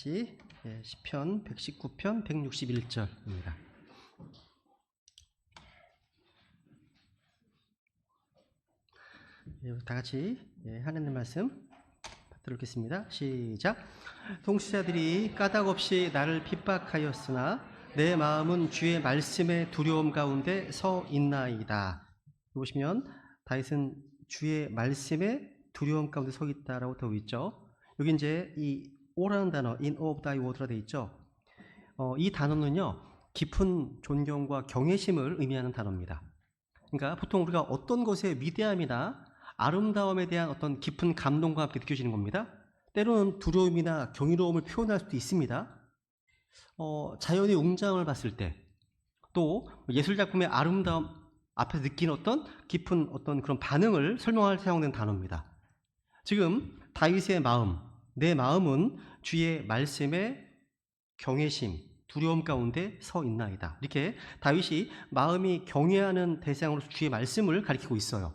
같이 시편 119편 161절입니다. 다 같이 하나님 말씀 들었겠습니다. 시작. 통치자들이 까닭 없이 나를 핍박하였으나 내 마음은 주의 말씀의 두려움 가운데 서 있나이다. 보시면 다윗은 주의 말씀의 두려움 가운데 서 있다라고 되어 있죠. 여기 이제 이 오라는 단어, in awe of thy word라 되어 있죠. 이 단어는요, 깊은 존경과 경외심을 의미하는 단어입니다. 그러니까 보통 우리가 어떤 것의 위대함이나 아름다움에 대한 어떤 깊은 감동과 함께 느껴지는 겁니다. 때로는 두려움이나 경이로움을 표현할 수도 있습니다. 자연의 웅장을 봤을 때, 또 예술작품의 아름다움 앞에서 느낀 어떤 깊은 어떤 그런 반응을 설명할 사용된 단어입니다. 지금 다윗의 마음, 내 마음은 주의 말씀에 경외심, 두려움 가운데 서 있나이다. 이렇게 다윗이 마음이 경외하는 대상으로서 주의 말씀을 가리키고 있어요.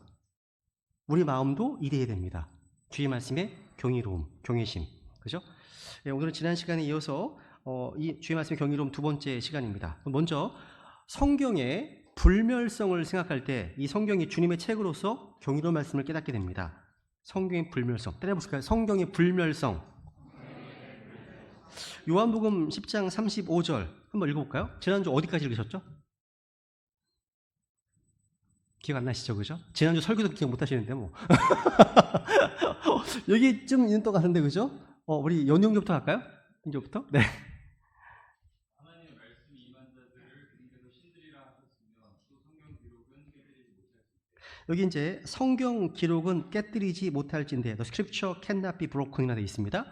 우리 마음도 이래야 됩니다. 주의 말씀에 경이로움, 경외심. 그죠? 오늘은 지난 시간에 이어서 이 주의 말씀의 경이로움 두 번째 시간입니다. 먼저 성경의 불멸성을 생각할 때 이 성경이 주님의 책으로서 경이로운 말씀을 깨닫게 됩니다. 성경의 불멸성. 따라해보실까요? 성경의 불멸성. 요한복음 10장 35절 한번 읽어볼까요? 지난주 어디까지 읽으셨죠? 기억 안 나시죠? 그죠? 지난주 설교도 기억 못 하시는데 뭐. 여기쯤 있는 것 같은데, 그죠? 우리 연용조부터 할까요? 연용조부터? 네. 하나님의 말씀이 임한 자들을 그님께서 신들이라 하셨으며 또 성경 기록은 깨뜨리지 못할진대. 여기 이제 성경 기록은 깨뜨리지 못할진대. The scripture cannot be broken이라 되어 있습니다.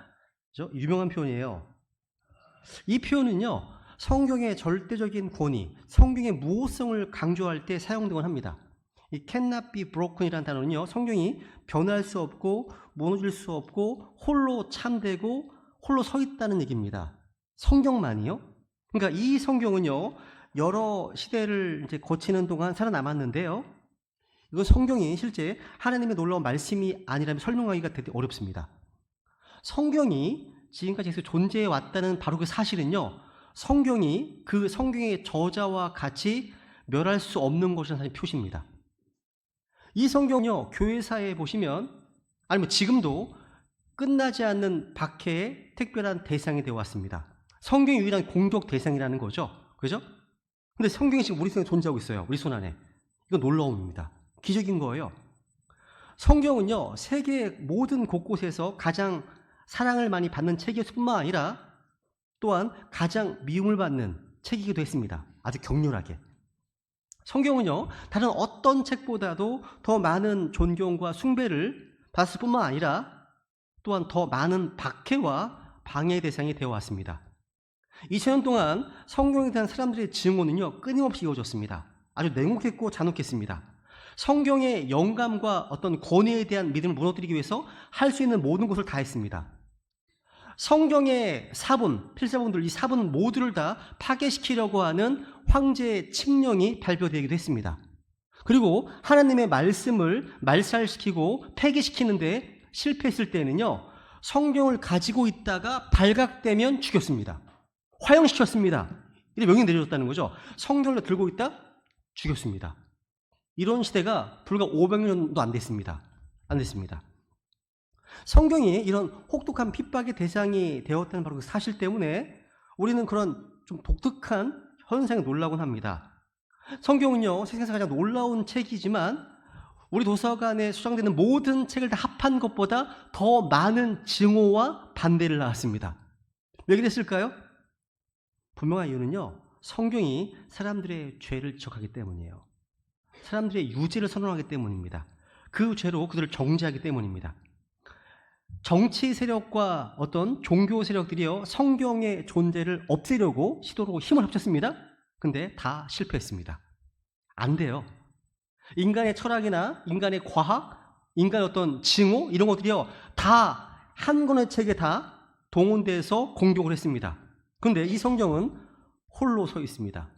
그죠? 유명한 표현이에요. 이 표현은요, 성경의 절대적인 권위, 성경의 무호성을 강조할 때 사용되곤 합니다. 이 cannot be broken이라는 단어는요, 성경이 변할 수 없고 무너질 수 없고 홀로 참되고 홀로 서 있다는 얘기입니다. 성경만이요. 그러니까 이 성경은요, 여러 시대를 이제 거치는 동안 살아남았는데요, 이거 성경이 실제 하나님의 놀라운 말씀이 아니라면 설명하기가 되게 어렵습니다. 성경이 지금까지 계속 존재해 왔다는 바로 그 사실은요, 성경이 그 성경의 저자와 같이 멸할 수 없는 것이라는 사실 표시입니다. 이 성경요, 교회사에 보시면, 아니면 지금도 끝나지 않는 박해의 특별한 대상이 되어 왔습니다. 성경의 유일한 공격 대상이라는 거죠. 그죠? 근데 성경이 지금 우리 손에 존재하고 있어요. 우리 손 안에. 이건 놀라움입니다. 기적인 거예요. 성경은요, 세계 모든 곳곳에서 가장 사랑을 많이 받는 책일 뿐만 아니라 또한 가장 미움을 받는 책이기도 했습니다. 아주 격렬하게. 성경은요, 다른 어떤 책보다도 더 많은 존경과 숭배를 받을 뿐만 아니라 또한 더 많은 박해와 방해의 대상이 되어 왔습니다. 2000년 동안 성경에 대한 사람들의 증오는요, 끊임없이 이어졌습니다. 아주 냉혹했고 잔혹했습니다. 성경의 영감과 어떤 권위에 대한 믿음을 무너뜨리기 위해서 할 수 있는 모든 것을 다 했습니다. 성경의 사본, 필사본들, 이 사본 모두를 다 파괴시키려고 하는 황제의 칙령이 발표되기도 했습니다. 그리고 하나님의 말씀을 말살시키고 폐기시키는데 실패했을 때는요, 성경을 가지고 있다가 발각되면 죽였습니다. 화형시켰습니다. 이래 명령이 내려졌다는 거죠. 성경을 들고 있다? 죽였습니다. 이런 시대가 불과 500년도 안 됐습니다. 안 됐습니다. 성경이 이런 혹독한 핍박의 대상이 되었다는 바로 그 사실 때문에 우리는 그런 좀 독특한 현상에 놀라곤 합니다. 성경은요, 세상에서 가장 놀라운 책이지만 우리 도서관에 수장되는 모든 책을 다 합한 것보다 더 많은 증오와 반대를 낳았습니다. 왜 그랬을까요? 분명한 이유는요, 성경이 사람들의 죄를 지적하기 때문이에요. 사람들의 유죄를 선언하기 때문입니다. 그 죄로 그들을 정죄하기 때문입니다. 정치 세력과 어떤 종교 세력들이요, 성경의 존재를 없애려고 시도로 힘을 합쳤습니다. 근데 다 실패했습니다. 안 돼요. 인간의 철학이나 인간의 과학, 인간의 어떤 징후 이런 것들이요, 다 한 권의 책에 다 동원돼서 공격을 했습니다. 근데 이 성경은 홀로 서 있습니다.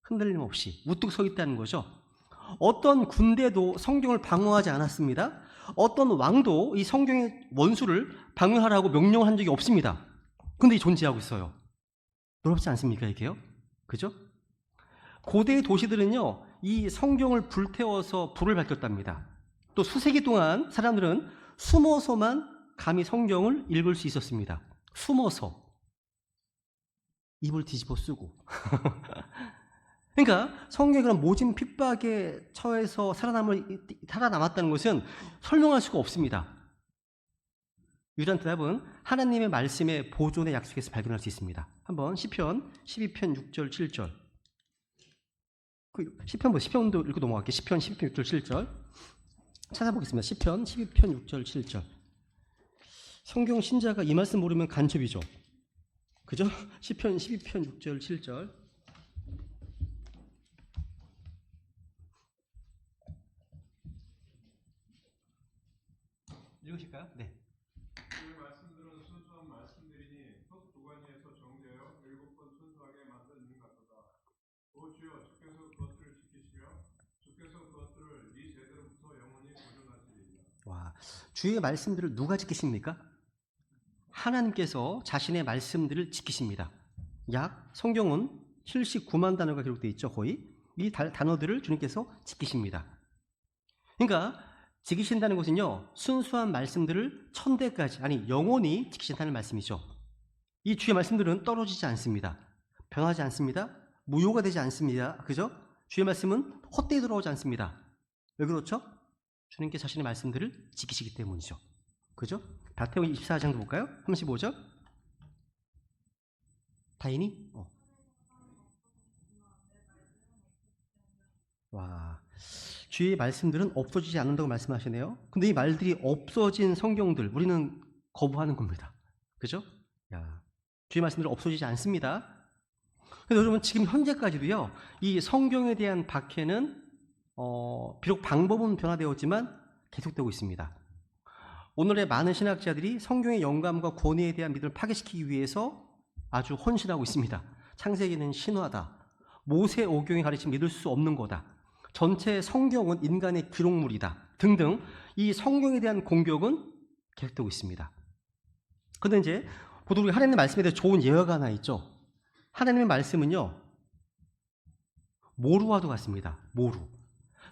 흔들림 없이 우뚝 서 있다는 거죠. 어떤 군대도 성경을 방어하지 않았습니다. 어떤 왕도 이 성경의 원수를 방어하라고 명령을 한 적이 없습니다. 근데 존재하고 있어요. 놀랍지 않습니까, 이게요? 그죠? 고대의 도시들은요, 이 성경을 불태워서 불을 밝혔답니다. 또 수세기 동안 사람들은 숨어서만 감히 성경을 읽을 수 있었습니다. 숨어서. 입을 뒤집어 쓰고. 그러니까 성경의 그런 모진 핍박에 처해서 살아남았다는 것은 설명할 수가 없습니다. 유일한 대답은 하나님의 말씀의 보존의 약속에서 발견할 수 있습니다. 한번 시편 12편 6절 7절. 시편도 읽고 넘어갈게요. 시편 12편 6절 7절. 찾아보겠습니다. 시편 12편 6절 7절. 성경 신자가 이 말씀 모르면 간첩이죠. 그죠? 시편 12편 6절 7절. 읽으실까요? 네. 그 말씀들은 순수한 말씀들이니 첫 도가니에서 정죄하여 7번 순수하게 만든 것 같도다. 오 주여, 주께서 그것들을 지키시며 주께서 그것들을 이 세대로부터 영원히 보존하시리이다. 와, 주의 말씀들을 누가 지키십니까? 하나님께서 자신의 말씀들을 지키십니다. 성경은 79만 단어가 기록되어 있죠. 거의 이 단어들을 주님께서 지키십니다. 그러니까 지키신다는 것은요, 순수한 말씀들을 천대까지, 아니 영원히 지키신다는 말씀이죠. 이 주의 말씀들은 떨어지지 않습니다. 변하지 않습니다. 무효가 되지 않습니다. 그죠? 주의 말씀은 헛되이 돌아오지 않습니다. 왜 그렇죠? 주님께 자신의 말씀들을 지키시기 때문이죠. 그죠? 마태복음 24장도 볼까요? 35절. 다인이? 와, 주의 말씀들은 없어지지 않는다고 말씀하시네요. 근데 이 말들이 없어진 성경들, 우리는 거부하는 겁니다. 그죠? 주의 말씀들은 없어지지 않습니다. 그래서 여러분, 지금 현재까지도요, 이 성경에 대한 박해는 비록 방법은 변화되었지만 계속되고 있습니다. 오늘의 많은 신학자들이 성경의 영감과 권위에 대한 믿음을 파괴시키기 위해서 아주 헌신하고 있습니다. 창세기는 신화다. 모세 오경이 가르침 믿을 수 없는 거다. 전체 성경은 인간의 기록물이다. 등등 이 성경에 대한 공격은 계속되고 있습니다. 그런데 이제 보통 우리 하나님의 말씀에 대해 좋은 예화가 하나 있죠. 하나님의 말씀은요, 모루와도 같습니다. 모루.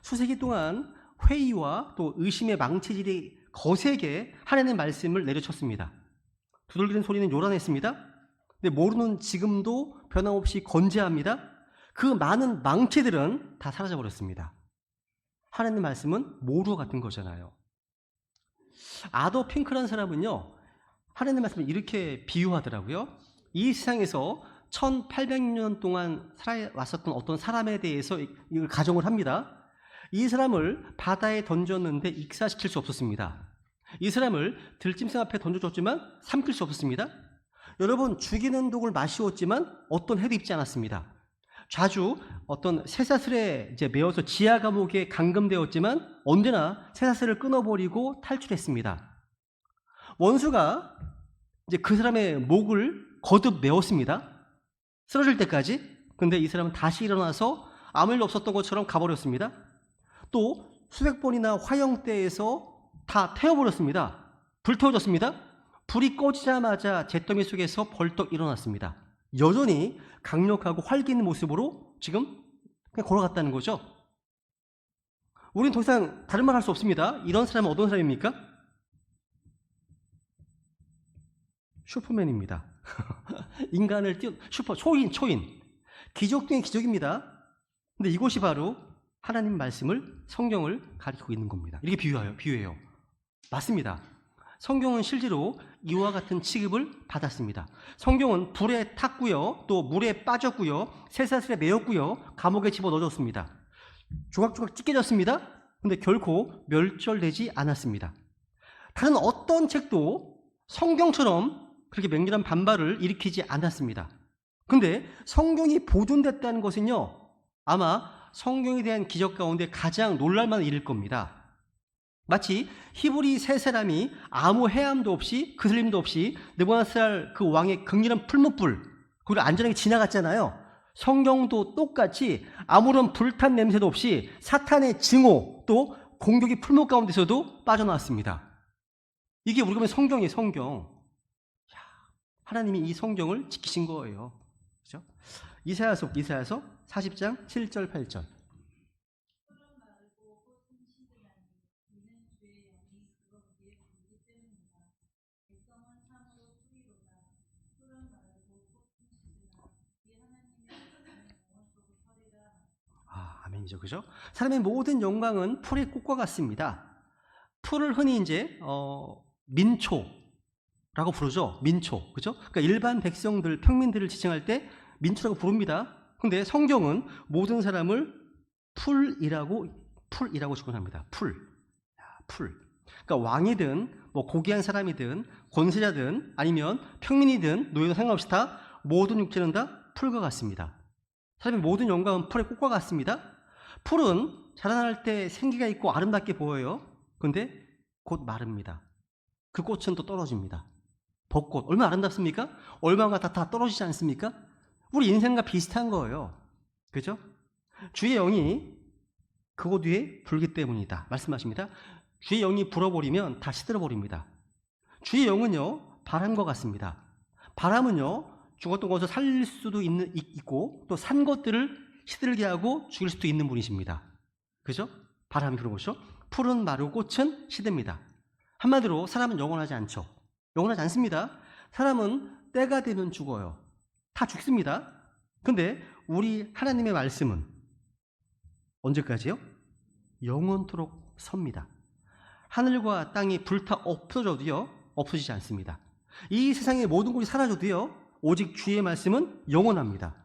수세기 동안 회의와 또 의심의 망체질이 거세게 하나님의 말씀을 내려쳤습니다. 두들기는 소리는 요란했습니다. 근데 모루는 지금도 변함없이 건재합니다. 그 많은 망치들은 다 사라져버렸습니다. 하나님의 말씀은 모루와 같은 거잖아요. 아더 핑크라는 사람은요, 하나님의 말씀을 이렇게 비유하더라고요. 이 세상에서 1800년 동안 살아왔었던 어떤 사람에 대해서 이걸 가정을 합니다. 이 사람을 바다에 던졌는데 익사시킬 수 없었습니다. 이 사람을 들짐승 앞에 던져줬지만 삼킬 수 없었습니다. 여러분, 죽이는 독을 마시웠지만 어떤 해도 입지 않았습니다. 자주 어떤 쇠사슬에 이제 매어서 지하 감옥에 감금되었지만 언제나 쇠사슬을 끊어버리고 탈출했습니다. 원수가 이제 그 사람의 목을 거듭 메었습니다. 쓰러질 때까지. 근데 이 사람은 다시 일어나서 아무 일 없었던 것처럼 가버렸습니다. 또 수백 번이나 화형대에서 다 태워버렸습니다. 불태워졌습니다. 불이 꺼지자마자 잿더미 속에서 벌떡 일어났습니다. 여전히 강력하고 활기 있는 모습으로 지금 그냥 걸어갔다는 거죠. 우리는 더 이상 다른 말 할 수 없습니다. 이런 사람은 어떤 사람입니까? 슈퍼맨입니다. 인간을 초인. 기적 중의 기적입니다. 근데 이것이 바로 하나님 말씀을, 성경을 가리키고 있는 겁니다. 이렇게 비유해요. 맞습니다. 성경은 실제로 이와 같은 취급을 받았습니다. 성경은 불에 탔고요, 또 물에 빠졌고요, 쇠사슬에 매였고요, 감옥에 집어넣어졌습니다. 조각조각 찢겨졌습니다. 근데 결코 멸절되지 않았습니다. 다른 어떤 책도 성경처럼 그렇게 맹렬한 반발을 일으키지 않았습니다. 근데 성경이 보존됐다는 것은요, 아마 성경에 대한 기적 가운데 가장 놀랄만한 일일 겁니다. 마치 히브리 세 사람이 아무 해함도 없이 그슬림도 없이 느부갓네살 그 왕의 극렬한 풀무불 그리고 안전하게 지나갔잖아요. 성경도 똑같이 아무런 불탄 냄새도 없이 사탄의 증오 또 공격이 풀무 가운데서도 빠져나왔습니다. 이게 우리가 보면 성경이에요. 성경. 하나님이 이 성경을 지키신 거예요. 그죠? 이사야서 40장 7절 8절. 아멘이죠. 그죠? 사람의 모든 영광은 풀의 꽃과 같습니다. 풀을 흔히 이제 민초라고 부르죠. 민초. 그죠? 그러니까 일반 백성들, 평민들을 지칭할 때 민초라고 부릅니다. 근데 성경은 모든 사람을 풀이라고 접근합니다. 풀. 그러니까 왕이든 뭐 고귀한 사람이든 권세자든 아니면 평민이든 노예든 상관없이 다 모든 육체는 다 풀과 같습니다. 사람의 모든 영광은 풀의 꽃과 같습니다. 풀은 자라날 때 생기가 있고 아름답게 보여요. 그런데 곧 마릅니다. 그 꽃은 또 떨어집니다. 벚꽃 얼마나 아름답습니까? 얼마나 다 떨어지지 않습니까? 우리 인생과 비슷한 거예요. 그죠? 주의 영이 그곳 위에 불기 때문이다 말씀하십니다. 주의 영이 불어버리면 다 시들어버립니다. 주의 영은요 바람과 같습니다. 바람은요 죽었던 것을 살릴 수도 있고 또 산 것들을 시들게 하고 죽일 수도 있는 분이십니다. 그죠? 바람이 그런 것이죠. 풀은 마르고 꽃은 시듭니다. 한마디로 사람은 영원하지 않죠. 영원하지 않습니다. 사람은 때가 되면 죽어요. 다 죽습니다. 근데 우리 하나님의 말씀은 언제까지요? 영원토록 섭니다. 하늘과 땅이 불타 없어져도요 없어지지 않습니다. 이 세상의 모든 것이 사라져도요 오직 주의 말씀은 영원합니다.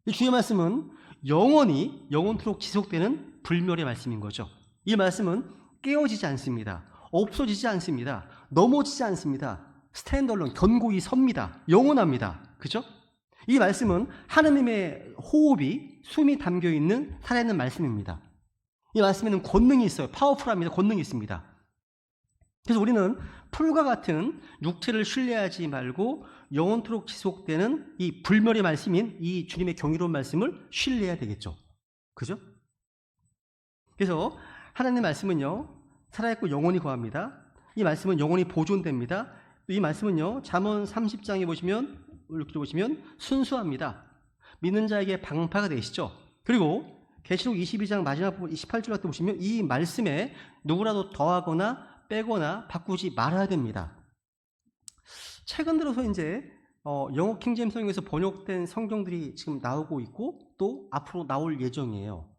이 주의 말씀은 영원토록 지속되는 불멸의 말씀인 거죠. 이 말씀은 깨어지지 않습니다. 없어지지 않습니다. 넘어지지 않습니다. 스탠드얼론 견고히 섭니다. 영원합니다. 그죠? 이 말씀은 하나님의 호흡이 숨이 담겨있는 살아있는 말씀입니다. 이 말씀에는 권능이 있어요. 파워풀합니다. 권능이 있습니다. 그래서 우리는 풀과 같은 육체를 신뢰하지 말고 영원토록 지속되는 이 불멸의 말씀인 이 주님의 경이로운 말씀을 신뢰해야 되겠죠. 그죠? 그래서 하나님의 말씀은요 살아있고 영원히 거합니다. 이 말씀은 영원히 보존됩니다. 이 말씀은요 잠언 30장에 보시면 이렇게 보시면 순수합니다. 믿는 자에게 방파가 되시죠. 그리고 계시록 22장 마지막 부분 28절 같은 보시면 이 말씀에 누구라도 더하거나 빼거나 바꾸지 말아야 됩니다. 최근 들어서 이제 영어 킹제임스 성경에서 번역된 성경들이 지금 나오고 있고 또 앞으로 나올 예정이에요.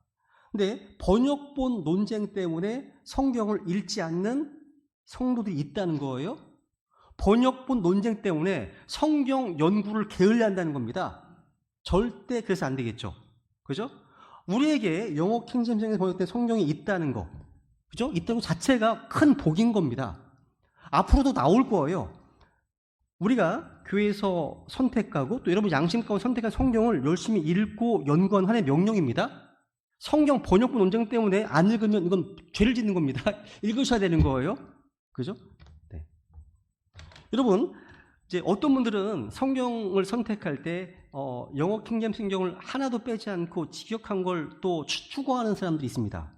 근데 번역본 논쟁 때문에 성경을 읽지 않는 성도들이 있다는 거예요. 번역본 논쟁 때문에 성경 연구를 게을리 한다는 겁니다. 절대 그래서 안 되겠죠. 그죠? 우리에게 영어 킹제임스 성경에서 번역된 성경이 있다는 거, 그죠? 있다는 것 자체가 큰 복인 겁니다. 앞으로도 나올 거예요. 우리가 교회에서 선택하고 또 여러분 양심 가운데 선택한 성경을 열심히 읽고 연구한 하나의 명령입니다. 성경 번역본 논쟁 때문에 안 읽으면 이건 죄를 짓는 겁니다. 읽으셔야 되는 거예요. 그죠? 네. 여러분, 이제 어떤 분들은 성경을 선택할 때 영어 킹제임스 성경을 하나도 빼지 않고 직역한 걸 또 추구하는 사람들이 있습니다.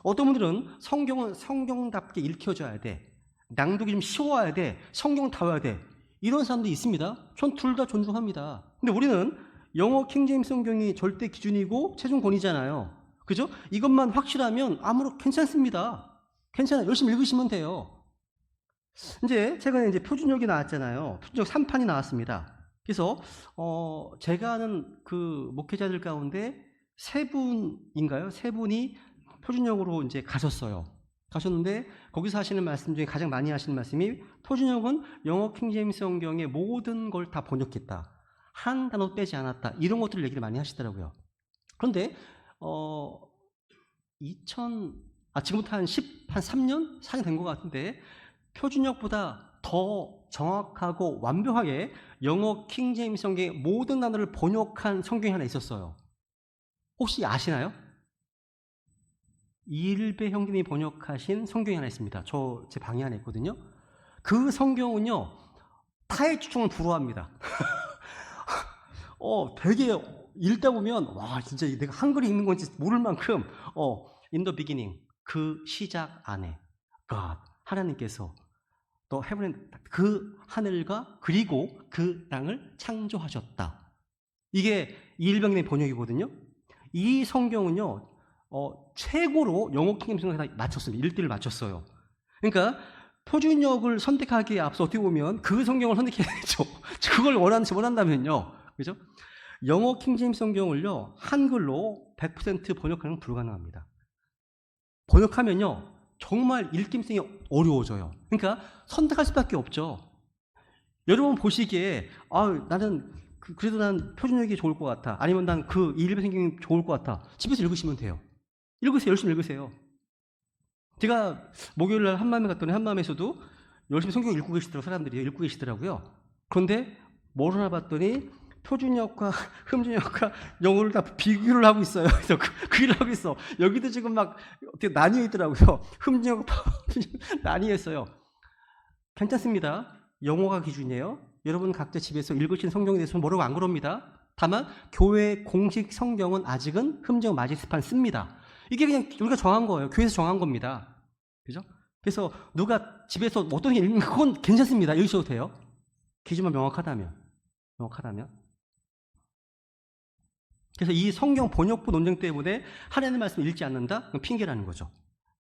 어떤 분들은 성경은 성경답게 읽혀져야 돼. 낭독이 좀 쉬워야 돼. 성경 다 외워야 돼. 이런 사람도 있습니다. 전 둘 다 존중합니다. 근데 우리는 영어 킹제임스 성경이 절대 기준이고 최종 권위잖아요. 그죠? 이것만 확실하면 괜찮습니다. 괜찮아요. 열심히 읽으시면 돼요. 이제 최근에 이제 표준역이 나왔잖아요. 표준역 3판이 나왔습니다. 그래서 제가 아는 그 목회자들 가운데 세 분이 표준역으로 이제 가셨는데 거기서 하시는 말씀 중에 가장 많이 하시는 말씀이 표준역은 영어 킹제임스 성경의 모든 걸 다 번역했다. 한 단어 빼지 않았다. 이런 것들을 얘기를 많이 하시더라고요. 그런데 지금부터 한 3년? 4년 된 것 같은데 표준역보다 더 정확하고 완벽하게 영어 킹제임스 성경의 모든 단어를 번역한 성경이 하나 있었어요. 혹시 아시나요? 이일배 형님이 번역하신 성경이 하나 있습니다. 제 방에 하나 있거든요. 그 성경은요 타의 추종을 불허합니다. 되게 읽다 보면 와 진짜 내가 한글이 읽는 건지 모를 만큼 in the beginning 그 시작 안에 God 하나님께서 또 heaven, 그 하늘과 그리고 그 땅을 창조하셨다. 이게 이일병의 번역이거든요. 이 성경은요, 최고로 영어 킹제임 성경에 맞췄습니다. 1등을 맞췄어요. 그러니까 표준역을 선택하기에 앞서 어떻게 보면 그 성경을 선택해야 되죠. 그걸 원한다면요. 그죠? 영어 킹제임 성경을요, 한글로 100% 번역하는 건 불가능합니다. 번역하면요, 정말 읽힘성이 어려워져요. 그러니까 선택할 수밖에 없죠. 여러분 보시기에, 나는 그래도 난 표준역이 좋을 것 같아. 아니면 난 그 이일병 성경이 좋을 것 같아. 집에서 읽으시면 돼요. 읽으세요. 열심히 읽으세요. 제가 목요일날 한마음에 갔더니 한마음에서도 열심히 성경 읽고 계시더라고요. 사람들이 읽고 계시더라고요. 그런데 뭘 하나 봤더니 표준역과 흠준역과 영어를 다 비교를 하고 있어요. 그래서 그 일을 하고 있어. 여기도 지금 막 어떻게 나뉘어 있더라고요. 흠준역과 나뉘어 있어요. 괜찮습니다. 영어가 기준이에요. 여러분 각자 집에서 읽으신 성경에 대해서는 뭐라고 안 그럽니다. 다만 교회 공식 성경은 아직은 흠준역 마지스판 씁니다. 이게 그냥 우리가 정한 거예요. 교회에서 정한 겁니다. 그죠? 그래서 누가 집에서 어떤 게 읽는 그건 괜찮습니다. 읽으셔도 돼요. 기준만 명확하다면. 그래서 이 성경 번역부 논쟁 때문에 하나님의 말씀을 읽지 않는다? 그건 핑계라는 거죠.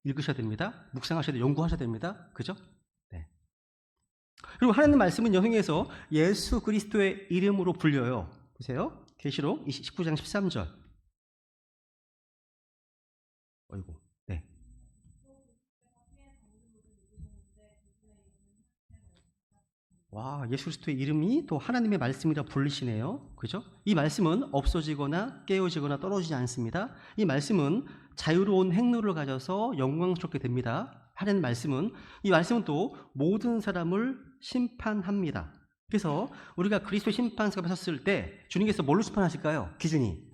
읽으셔야 됩니다. 묵상하셔야 돼요. 연구하셔야 됩니다. 그죠? 네. 그리고 하나님의 말씀은 여행에서 예수 그리스도의 이름으로 불려요. 보세요. 계시록 19장 13절. 어이구, 네. 와, 예수 그리스도의 이름이 또 하나님의 말씀이라 불리시네요. 그죠? 이 말씀은 없어지거나 깨어지거나 떨어지지 않습니다. 이 말씀은 자유로운 행로를 가져서 영광스럽게 됩니다. 하나님의 말씀은, 이 말씀은 또 모든 사람을 심판합니다. 그래서 우리가 그리스도 심판석에 섰을 때 주님께서 뭘로 심판하실까요? 기준이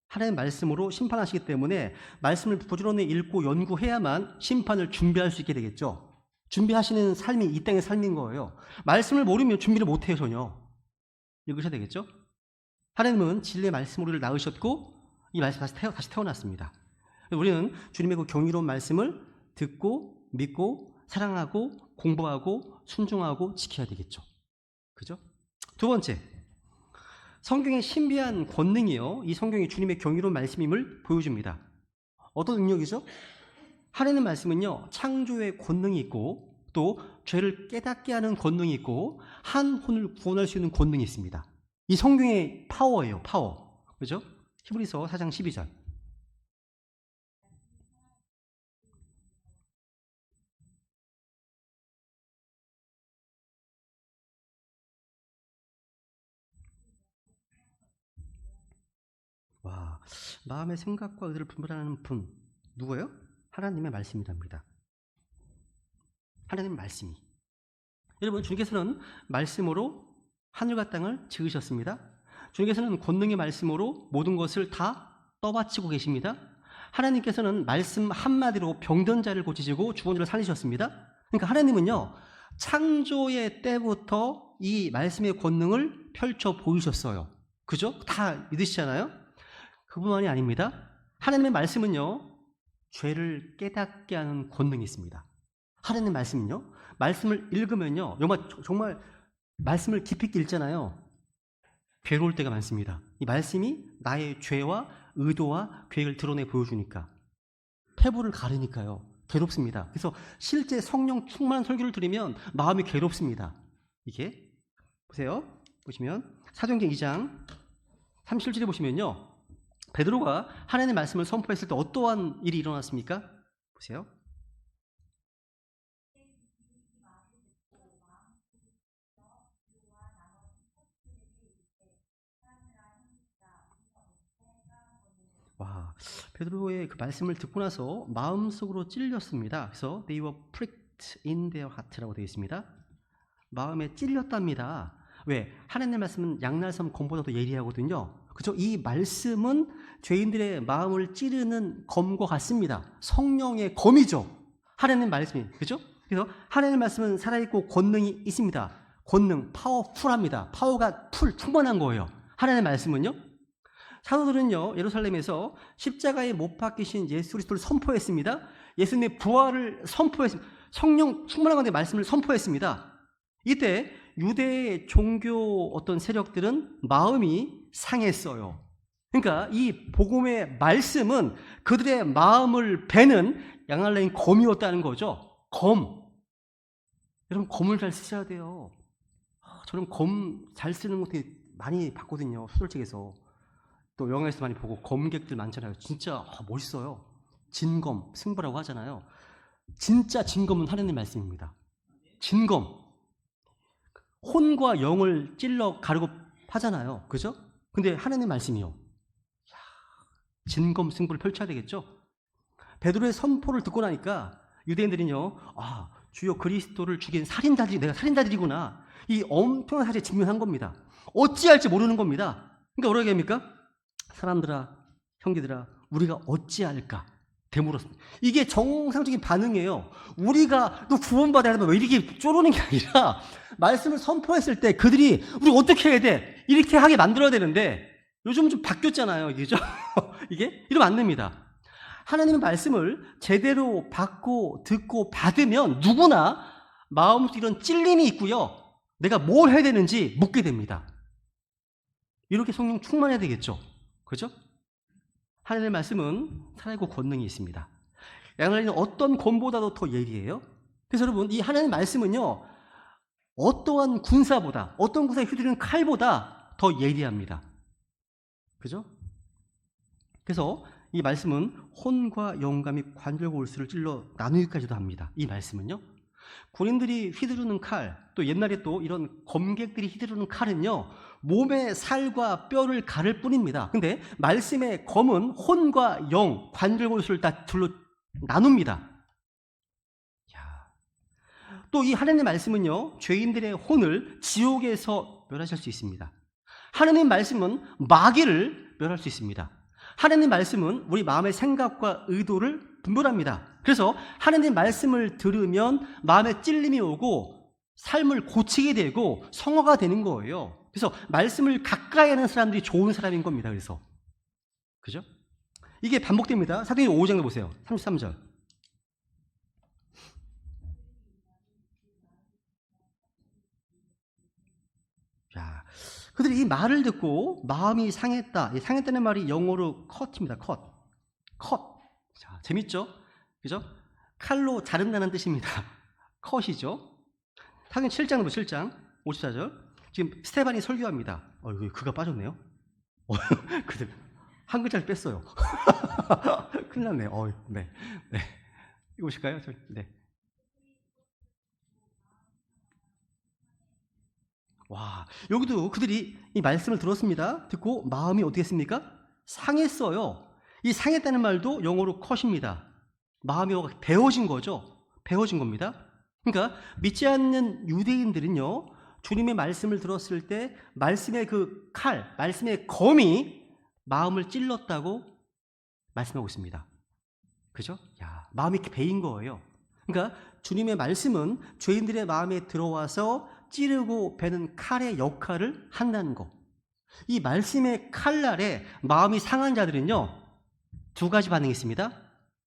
하나님의 말씀으로 심판하시기 때문에 말씀을 부지런히 읽고 연구해야만 심판을 준비할 수 있게 되겠죠. 준비하시는 삶이 이 땅의 삶인 거예요. 말씀을 모르면 준비를 못해요. 전혀. 읽으셔야 되겠죠. 하나님은 진리의 말씀으로 우리를 낳으셨고 이 말씀 다시 태어났습니다. 우리는 주님의 그 경이로운 말씀을 듣고 믿고 사랑하고 공부하고 순종하고 지켜야 되겠죠. 그죠? 두 번째, 성경의 신비한 권능이요. 이 성경이 주님의 경이로운 말씀임을 보여줍니다. 어떤 능력이죠? 하나님의 말씀은요, 창조의 권능이 있고 또 죄를 깨닫게 하는 권능이 있고 한혼을 구원할 수 있는 권능이 있습니다. 이 성경의 파워예요. 파워. 그죠? 히브리서 4장 12절. 와, 마음의 생각과 의도를 분별하는 분 누구예요? 하나님의 말씀이랍니다. 하나님의 말씀이. 여러분, 주님께서는 말씀으로 하늘과 땅을 지으셨습니다. 주님께서는 권능의 말씀으로 모든 것을 다 떠받치고 계십니다. 하나님께서는 말씀 한마디로 병든 자를 고치시고 죽은 자를 살리셨습니다. 그러니까 하나님은요, 창조의 때부터 이 말씀의 권능을 펼쳐 보이셨어요. 그죠? 다 믿으시잖아요? 그뿐만이 아닙니다. 하나님의 말씀은요, 죄를 깨닫게 하는 권능이 있습니다. 하나님의 말씀은요, 말씀을 읽으면요, 정말 말씀을 깊이 있게 읽잖아요. 괴로울 때가 많습니다. 이 말씀이 나의 죄와 의도와 계획을 드러내 보여주니까, 폐부를 가르니까요, 괴롭습니다. 그래서 실제 성령 충만한 설교를 들으면 마음이 괴롭습니다. 이게 보세요. 보시면 사도행전 2장 37절에 보시면요, 베드로가 하나님의 말씀을 선포했을 때 어떠한 일이 일어났습니까? 보세요. 와, 베드로의 그 말씀을 듣고 나서 마음속으로 찔렸습니다. 그래서 they were pricked in their heart라고 되어 있습니다. 마음에 찔렸답니다. 왜? 하나님의 말씀은 양날섬 검보다 더 예리하거든요. 그죠? 이 말씀은 죄인들의 마음을 찌르는 검과 같습니다. 성령의 검이죠. 하나님의 말씀이. 그죠? 그래서 하나님의 말씀은 살아있고 권능이 있습니다. 권능, 파워풀합니다. 파워가 충만한 거예요. 하나님의 말씀은요. 사도들은요, 예루살렘에서 십자가에 못 박히신 예수 그리스도를 선포했습니다. 예수님의 부활을 선포했습니다. 성령 충만한 가운데 말씀을 선포했습니다. 이때 유대 종교 어떤 세력들은 마음이 상했어요. 그러니까 이 복음의 말씀은 그들의 마음을 베는 양날래인 검이었다는 거죠. 검. 여러분, 검을 잘 쓰셔야 돼요. 저는 검 잘 쓰는 것 되게 많이 봤거든요. 소설책에서. 또 영화에서 많이 보고 검객들 많잖아요. 진짜 멋있어요. 진검, 승부라고 하잖아요. 진짜 진검은 하나님 말씀입니다. 진검. 혼과 영을 찔러 가르고 하잖아요. 그죠? 근데 하나님 말씀이요. 진검 승부를 펼쳐야 되겠죠? 베드로의 선포를 듣고 나니까 유대인들은요, 주여 그리스도를 죽인 살인자들이, 내가 살인자들이구나. 이 엄청난 사실에 직면한 겁니다. 어찌할지 모르는 겁니다. 그러니까 뭐라고 얘기합니까? 사람들아, 형제들아, 우리가 어찌할까? 되물었습니다. 이게 정상적인 반응이에요. 우리가 또 구원받아야 되면 왜 이렇게 쪼르는 게 아니라 말씀을 선포했을 때 그들이 우리 어떻게 해야 돼? 이렇게 하게 만들어야 되는데 요즘은 좀 바뀌었잖아요. 이게죠? 이게? 이러면 안 됩니다. 하나님의 말씀을 제대로 받고 듣고 받으면 누구나 마음속에 이런 찔림이 있고요. 내가 뭘 해야 되는지 묻게 됩니다. 이렇게 성령 충만해야 되겠죠. 그죠? 하나님의 말씀은 살아있고 권능이 있습니다. 양날리는 어떤 검보다도 더 예리해요. 그래서 여러분, 이 하나님의 말씀은요, 어떠한 군사보다, 어떤 군사에 휘두르는 칼보다 더 예리합니다. 그죠? 그래서 이 말씀은 혼과 영과 및 관절과 골수를 찔러 나누기까지도 합니다. 이 말씀은요. 군인들이 휘두르는 칼, 또 옛날에 또 이런 검객들이 휘두르는 칼은요, 몸의 살과 뼈를 가를 뿐입니다. 근데 말씀의 검은 혼과 영, 관절 골수를 다 둘로 나눕니다. 또 이 하나님의 말씀은요, 죄인들의 혼을 지옥에서 멸하실 수 있습니다. 하나님 말씀은 마귀를 멸할 수 있습니다. 하나님 말씀은 우리 마음의 생각과 의도를 분별합니다. 그래서 하나님 말씀을 들으면 마음에 찔림이 오고 삶을 고치게 되고 성화가 되는 거예요. 그래서 말씀을 가까이 하는 사람들이 좋은 사람인 겁니다. 그래서 그죠? 이게 반복됩니다. 사도행전 5장에 보세요. 33절. 자, 그들이 이 말을 듣고 마음이 상했다. 이 상했다는 말이 영어로 cut입니다. cut. 자, 재밌죠? 그죠? 칼로 자른다는 뜻입니다. cut이죠. 사도행전 7장 7장 54절. 지금 스테반이 설교합니다. 이거 그가 빠졌네요. 그들 한 글자를 뺐어요. 큰일 났네요. 네. 이거 보실까요? 네. 와, 여기도 그들이 이 말씀을 들었습니다. 듣고 마음이 어떻게 했습니까? 상했어요. 이 상했다는 말도 영어로 cut입니다. 마음이 베어진 거죠. 베어진 겁니다. 그러니까 믿지 않는 유대인들은요, 주님의 말씀을 들었을 때 말씀의 그 칼, 말씀의 검이 마음을 찔렀다고 말씀하고 있습니다. 그죠? 마음이 이렇게 베인 거예요. 그러니까 주님의 말씀은 죄인들의 마음에 들어와서 찌르고 베는 칼의 역할을 한다는 거. 이 말씀의 칼날에 마음이 상한 자들은요, 두 가지 반응이 있습니다.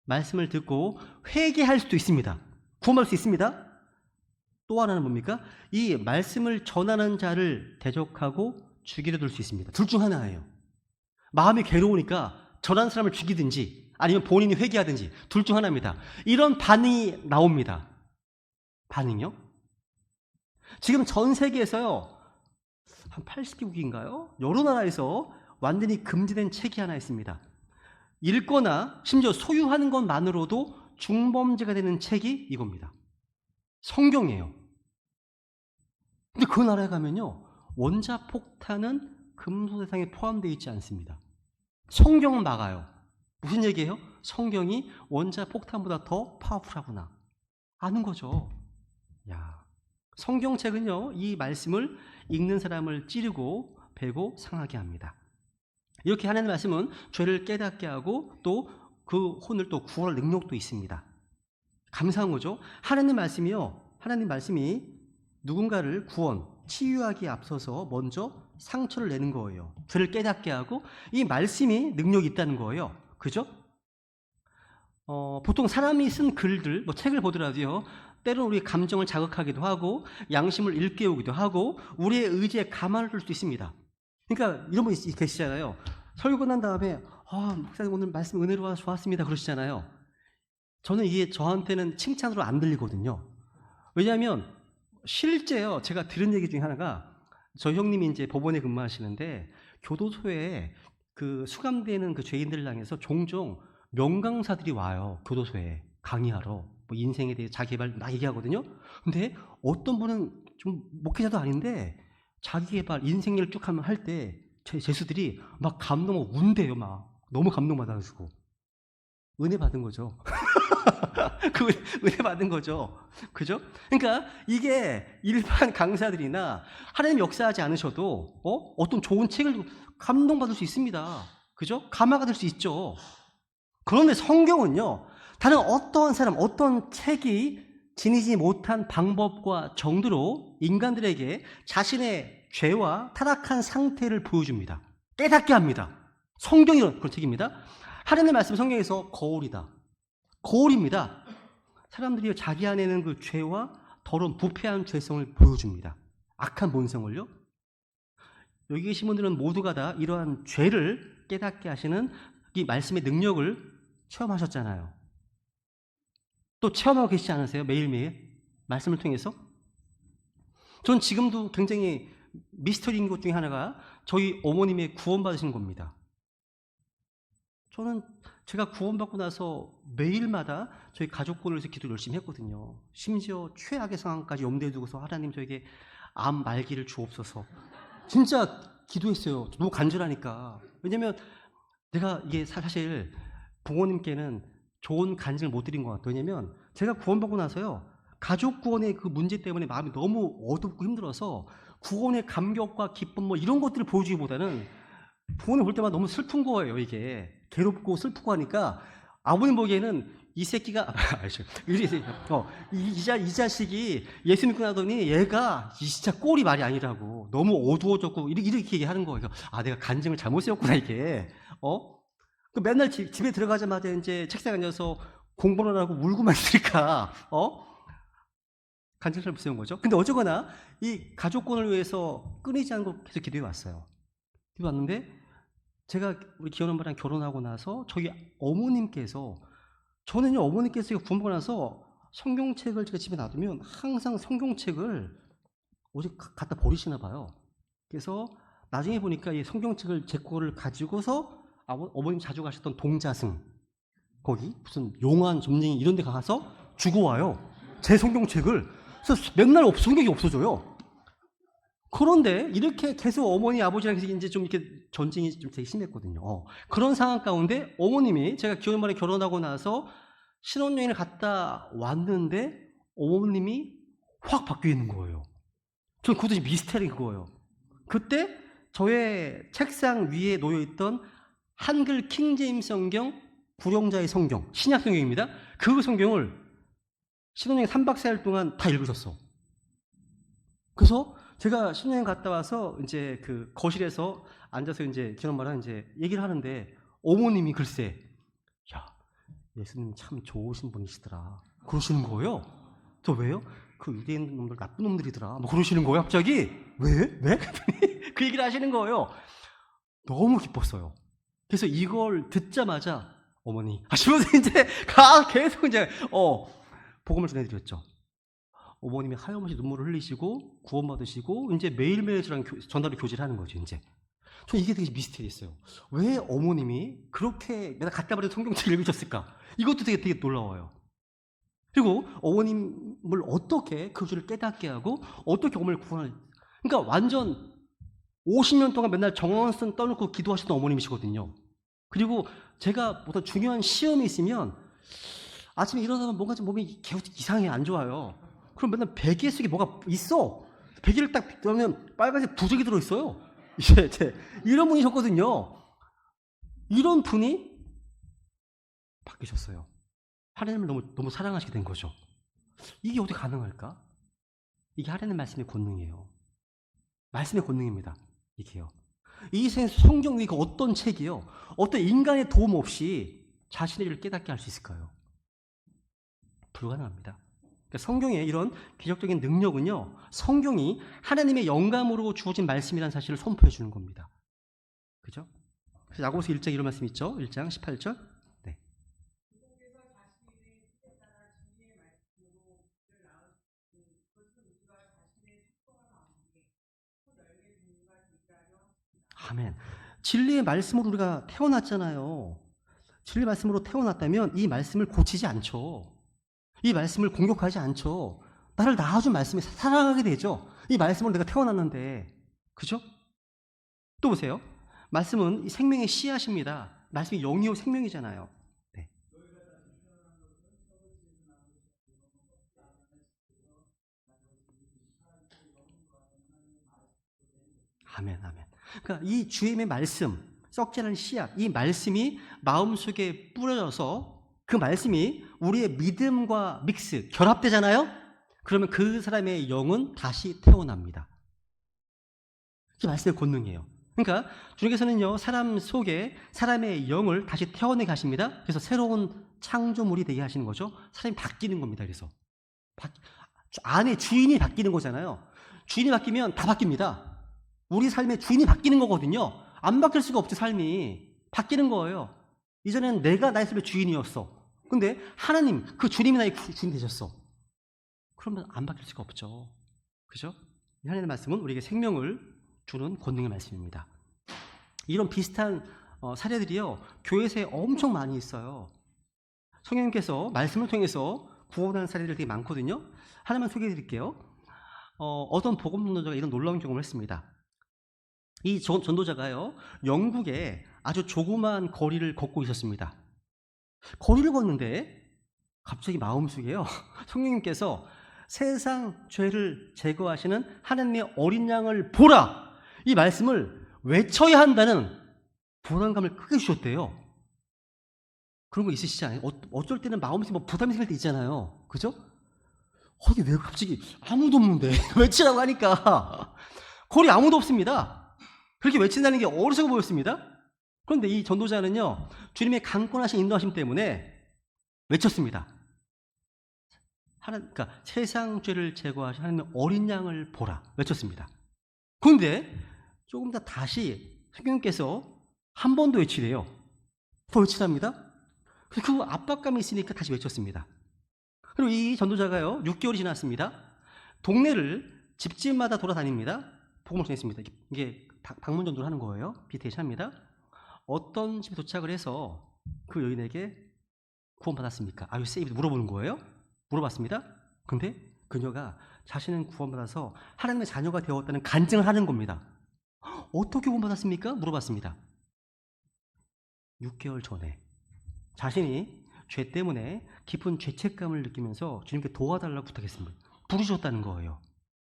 말씀을 듣고 회개할 수도 있습니다. 구원할 수 있습니다. 또 하나는 뭡니까? 이 말씀을 전하는 자를 대적하고 죽이려 들 수 있습니다. 둘 중 하나예요. 마음이 괴로우니까 전하는 사람을 죽이든지 아니면 본인이 회개하든지 둘 중 하나입니다. 이런 반응이 나옵니다. 반응이요? 지금 전 세계에서요, 한 80개국인가요? 여러 나라에서 완전히 금지된 책이 하나 있습니다. 읽거나 심지어 소유하는 것만으로도 중범죄가 되는 책이 이겁니다. 성경이에요. 근데 그 나라에 가면요, 원자폭탄은 금소대상에 포함되어 있지 않습니다. 성경은 막아요. 무슨 얘기예요? 성경이 원자폭탄보다 더 파워풀하구나. 아는 거죠. 성경책은요, 이 말씀을 읽는 사람을 찌르고 베고 상하게 합니다. 이렇게 하나님의 말씀은 죄를 깨닫게 하고 또 그 혼을 또 구원할 능력도 있습니다. 감사한 거죠. 하나님 말씀이 누군가를 치유하기에 앞서서 먼저 상처를 내는 거예요. 죄를 깨닫게 하고 이 말씀이 능력이 있다는 거예요. 그죠? 보통 사람이 쓴 글들, 책을 보더라도요, 때로는 우리의 감정을 자극하기도 하고 양심을 일깨우기도 하고 우리의 의지에 가만을 둘 수도 있습니다. 그러니까 이런 분 계시잖아요. 설교 난 다음에 목사님 오늘 말씀 은혜로워서 좋았습니다 그러시잖아요. 저는 이게 저한테는 칭찬으로 안 들리거든요. 왜냐하면 실제요, 제가 들은 얘기 중에 하나가, 저 형님이 이제 법원에 근무하시는데 교도소에 그 수감되는 그 죄인들을 향해서 종종 명강사들이 와요. 교도소에 강의하러. 뭐 인생에 대해 자기 개발 막 얘기하거든요. 근데 어떤 분은 좀 목회자도 아닌데 자기 개발 인생 얘기를 쭉 하면 할 때 제수들이 막 감동하고 운대요. 막 너무 감동받아가지고 은혜 받은 거죠. 그 은혜 받은 거죠. 그죠? 그러니까 이게 일반 강사들이나 하나님 역사하지 않으셔도 어떤 좋은 책을 감동받을 수 있습니다. 그죠? 감화가 될 수 있죠. 그런데 성경은요, 다른 어떤 사람, 어떤 책이 지니지 못한 방법과 정도로 인간들에게 자신의 죄와 타락한 상태를 보여줍니다. 깨닫게 합니다. 성경이 그런 책입니다. 하나님의 말씀 성경에서 거울이다. 거울입니다. 사람들이 자기 안에는 그 죄와 더러운 부패한 죄성을 보여줍니다. 악한 본성을요. 여기 계신 분들은 모두가 다 이러한 죄를 깨닫게 하시는 이 말씀의 능력을 체험하셨잖아요. 또 체험하고 계시지 않으세요? 매일매일 말씀을 통해서? 전 지금도 굉장히 미스터리인 것 중에 하나가 저희 어머님의 구원받으신 겁니다. 저는 제가 구원받고 나서 매일마다 저희 가족권을 위해서 기도를 열심히 했거든요. 심지어 최악의 상황까지 염두에 두고서 하나님 저에게 암 말기를 주옵소서. 진짜 기도했어요. 너무 간절하니까. 왜냐면 내가 이게 사실 부모님께는 좋은 간증을 못 드린 것 같아요. 왜냐면 제가 구원받고 나서요, 가족 구원의 그 문제 때문에 마음이 너무 어둡고 힘들어서 구원의 감격과 기쁨 뭐 이런 것들을 보여주기보다는 부모님 볼 때마다 너무 슬픈 거예요. 이게 괴롭고 슬프고 하니까 아버님 보기에는 이 새끼가 이 자식이 예수 믿고 나더니 얘가 진짜 꼴이 말이 아니라고 너무 어두워졌고 이렇게 얘기하는 거예요. 내가 간증을 잘못 세웠구나 이게. 그 맨날 집에 들어가자마자 이제 책상에 앉아서 공부를 하고 울고만 있으니까 간증을 잘못 세운 거죠. 근데 어쩌거나 이 가족권을 위해서 끊이지 않고 계속 기도해 왔어요. 기도해 왔는데 제가 우리 기현 엄마랑 결혼하고 나서 저희 어머님께서, 저는요 어머님께서 구원받고 나서 성경책을 제가 집에 놔두면 항상 성경책을 어디 갖다 버리시나 봐요. 그래서 나중에 보니까 이 성경책을 제 거를 가지고서 어머님 자주 가셨던 동자승, 거기 무슨 용안 점쟁이 이런 데 가서 주고 와요. 제 성경책을. 그래서 맨날 성경이 없어져요. 그런데 이렇게 계속 어머니 아버지랑 이제 좀 이렇게 전쟁이 좀 되게 심했거든요. 그런 상황 가운데 어머님이, 제가 기현 엄마랑 결혼하고 나서 신혼여행을 갔다 왔는데 어머님이 확 바뀌어 있는 거예요. 저는 그것도 미스터리인 거예요. 그때 저의 책상 위에 놓여있던 한글 킹제임스 성경, 불용자의 성경, 신약 성경입니다. 그 성경을 신혼여행 3박 4일 동안 다 읽으셨어. 그래서 제가 신혼여행 갔다 와서 이제 그 거실에서 앉아서 이제 기현 엄마랑 이제 얘기를 하는데 어머님이 글쎄, 야, 예수님 참 좋으신 분이시더라. 그러시는 거예요. 저 왜요? 그 유대인 놈들 나쁜 놈들이더라. 뭐 그러시는 거예요, 갑자기. 왜? 그 얘기를 하시는 거예요. 너무 기뻤어요. 그래서 이걸 듣자마자 어머니 하시면서 이제 계속 이제 복음을 전해드렸죠. 어머님이 하염없이 눈물을 흘리시고 구원받으시고 이제 매일매일 저랑 전화로 교제를 하는 거죠. 이제 저 이게 되게 미스터리했어요. 왜 어머님이 그렇게 내가 갖다 버린 성경책을 읽으셨을까? 이것도 되게 놀라워요. 그리고 어머님을 어떻게 그 죄를 깨닫게 하고 어떻게 어머니를 구원할, 그러니까 완전 50년 동안 맨날 정원선 떠놓고 기도하셨던 어머님이시거든요. 그리고 제가 어떤 중요한 시험이 있으면 아침에 일어나면 뭔가 좀 몸이 이상해, 안 좋아요. 그럼 맨날 베개 속에 뭐가 있어. 베개를 딱 열면 빨간색 부적이 들어있어요. 이런 분이셨거든요. 이런 분이 바뀌셨어요. 하나님을 너무 사랑하시게 된 거죠. 이게 어떻게 가능할까? 이게 하나님의 말씀의 권능이에요. 말씀의 권능입니다. 이게요. 이 성경 위에 어떤 책이요, 어떤 인간의 도움 없이 자신의 일을 깨닫게 할 수 있을까요? 불가능합니다. 그러니까 그러니까 성경의 이런 기적적인 능력은요, 성경이 하나님의 영감으로 주어진 말씀이라는 사실을 선포해 주는 겁니다. 그죠? 그래서 야고보서 1장 이런 말씀 있죠? 1장 18절. 네. 아멘. 진리의 말씀으로 우리가 태어났잖아요. 진리의 말씀으로 태어났다면 이 말씀을 고치지 않죠. 이 말씀을 공격하지 않죠. 나를 낳아준 말씀에 사랑하게 되죠. 이 말씀으로 내가 태어났는데. 그죠? 또 보세요. 말씀은 생명의 씨앗입니다. 말씀이 영이요 생명이잖아요. 네. 아멘, 아멘. 그러니까 이 주님의 말씀, 썩지 않은 씨앗, 이 말씀이 마음속에 뿌려져서 그 말씀이 우리의 믿음과 믹스, 결합되잖아요? 그러면 그 사람의 영은 다시 태어납니다. 이게 말씀의 권능이에요. 그러니까 주님께서는요, 사람 속에 사람의 영을 다시 태워내 가십니다. 그래서 새로운 창조물이 되게 하시는 거죠. 사람이 바뀌는 겁니다. 그래서 안에 주인이 바뀌는 거잖아요. 주인이 바뀌면 다 바뀝니다. 우리 삶의 주인이 바뀌는 거거든요. 안 바뀔 수가 없죠. 삶이 바뀌는 거예요. 이전에는 내가 나의 삶의 주인이었어. 근데 하나님, 그 주님이 나의 주인 되셨어. 그러면 안 바뀔 수가 없죠. 그죠? 하나님의 말씀은 우리에게 생명을 주는 권능의 말씀입니다. 이런 비슷한 사례들이요, 교회에서 엄청 많이 있어요. 성령님께서 말씀을 통해서 구원하는 사례들이 되게 많거든요. 하나만 소개해 드릴게요. 어떤 복음 전도자가 이런 놀라운 경험을 했습니다. 이 전도자가요, 영국에 아주 조그마한 거리를 걷고 있었습니다. 거리를 걷는데 갑자기 마음속에요, 성령님께서 세상 죄를 제거하시는 하나님의 어린 양을 보라! 이 말씀을 외쳐야 한다는 불안감을 크게 주셨대요. 그런 거 있으시지 않아요? 어쩔 때는 마음속에 뭐 부담이 생길 때 있잖아요. 그죠? 이게 왜 갑자기 아무도 없는데 외치라고 하니까 거리 아무도 없습니다. 그렇게 외친다는 게 어리석어 보였습니다. 그런데 이 전도자는요, 주님의 강권하신 인도하심 때문에 외쳤습니다. 그러니까 세상 죄를 제거하신 하나님의 어린 양을 보라 외쳤습니다. 그런데 조금 더 다시 성령님께서 한 번 더 외치래요. 더 외치랍니다. 그 압박감이 있으니까 다시 외쳤습니다. 그리고 이 전도자가요, 6개월이 지났습니다. 동네를 집집마다 돌아다닙니다. 복음을 전했습니다. 이게 방문 전도를 하는 거예요. 비테이션입니다. 어떤 집에 도착을 해서 그 여인에게 구원받았습니까? Are you saved? 물어보는 거예요. 물어봤습니다. 근데 그녀가 자신은 구원받아서 하나님의 자녀가 되었다는 간증을 하는 겁니다. 어떻게 구원받았습니까? 물어봤습니다. 6개월 전에 자신이 죄 때문에 깊은 죄책감을 느끼면서 주님께 도와달라고 부탁했습니다. 부르셨다는 거예요.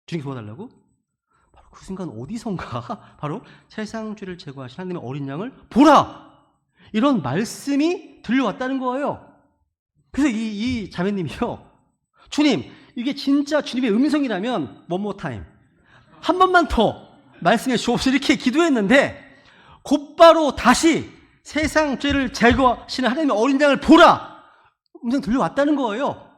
주님께 도와달라고? 바로 그 순간 어디선가 바로 세상 죄를 제거하신 하나님의 어린 양을 보라! 이런 말씀이 들려왔다는 거예요. 그래서 이 자매님이요, 주님, 이게 진짜 주님의 음성이라면 one more time, 한 번만 더 말씀해 주옵소서 이렇게 기도했는데 곧바로 다시 세상 죄를 제거하시는 하나님의 어린 양을 보라! 음성 들려왔다는 거예요.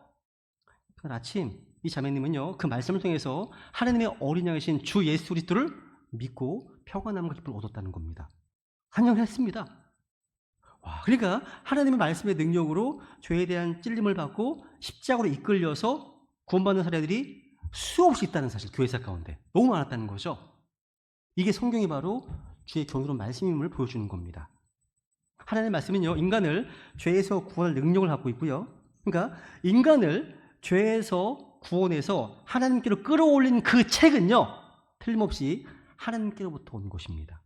그날 아침 이 자매님은요, 그 말씀을 통해서 하나님의 어린 양이신 주 예수 그리스도를 믿고 평안함과 기쁨을 얻었다는 겁니다. 환영을 했습니다. 와, 그러니까 하나님의 말씀의 능력으로 죄에 대한 찔림을 받고 십자가로 이끌려서 구원받는 사례들이 수없이 있다는 사실, 교회사 가운데 너무 많았다는 거죠. 이게 성경이 바로 주의 경이로운 말씀임을 보여주는 겁니다. 하나님의 말씀은요, 인간을 죄에서 구원할 능력을 갖고 있고요. 그러니까 인간을 죄에서 구원해서 하나님께로 끌어올린 그 책은요, 틀림없이 하나님께로부터 온 것입니다.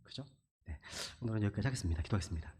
그죠? 네. 오늘은 여기까지 하겠습니다. 기도하겠습니다.